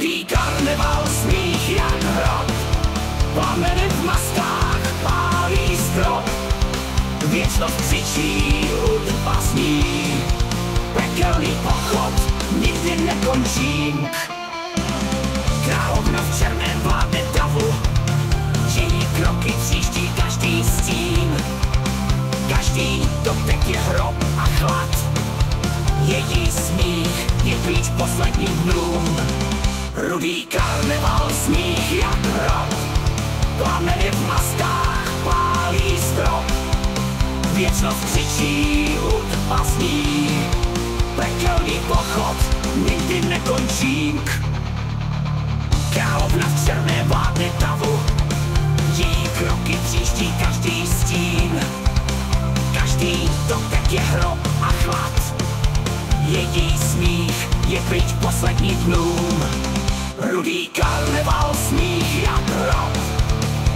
Rudý karneval, smích jak hrob, plameny v maskách pálí strop. Věčnost křičí, hudba zní, pekelný pochod nikdy nekončí. Královna v černém vládne davu, její kroky tříští každý stín. Každý dotek je hrob a chlad, její smích je klíč posledním dnům. Rudý karneval, smích jak hrob, plameny v maskách pálí strop. Věčnost křičí, hudba zní, pekelný pochod nikdy nekončí. Královna v černé vládne davu, její kroky tříští každý stín. Každý dotek je hrob a chlad, její smích je klíč posledním dnům. Rudý karneval, smích jak hrob,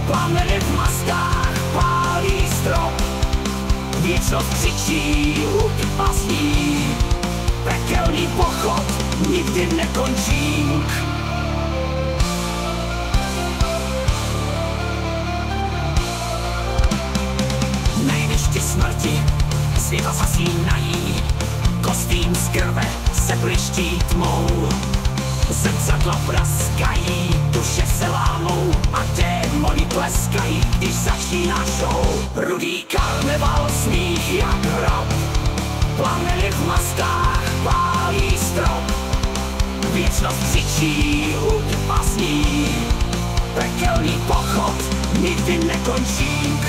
plameny v maskách pálí strop. Věčnost křičí, hudba zní, pekelný pochod nikdy nekončí. Nejvyšti smrti světa zasínají, kostým z krve se bliští tmou. Zrcadla praskají, duše se lámou a démoni pleskají, když začíná show. Rudý karneval, smích jak hrob, plameny v maskách pálí strop. Věčnost křičí, hudba zní, pekelný pochod nikdy nekončí.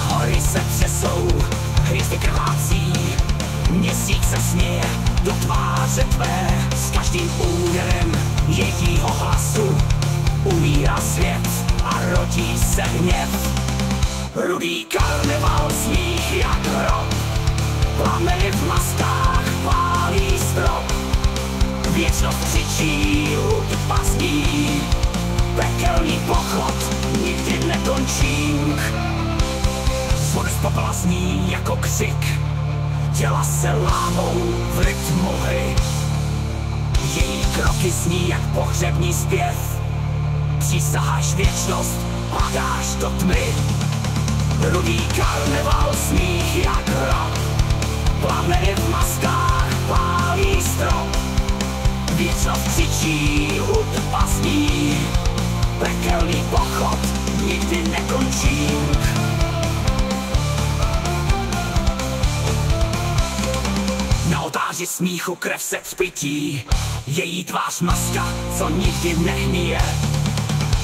Hory se třesou, hvězdy krvácí, měsíc se směje do tváře tvé. S každým úderem jejího hlasu umírá svět a rodí se hněv. Rudý karneval, smích jak hrob, plameny v maskách pálí strop. Věčnost křičí, hudba zní, pekelný pochod nikdy nekončí. Zvon z popela zní jako křik, těla se lámou v rytmu hry. Její kroky zní jak pohřební zpěv, přísaháš věčnost, padáš do tmy. Rudý karneval, smích jak hrob, plameny v maskách pálí strop. Věčnost křičí, hudba zní, pekelný pochod nikdy nekončí. Na oltáři smíchu krev se vzpytí, její tvář maska, co nikdy nehníje.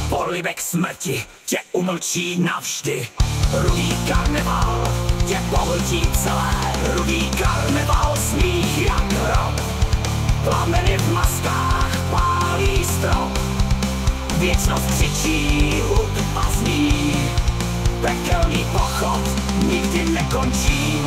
Polibek smrti tě umlčí navždy. Rudý karneval tě pohltí celé. Rudý karneval, smích jak hrob, plameny v maskách pálí strop. Věčnost křičí, hudba zní, pekelný pochod nikdy nekončí.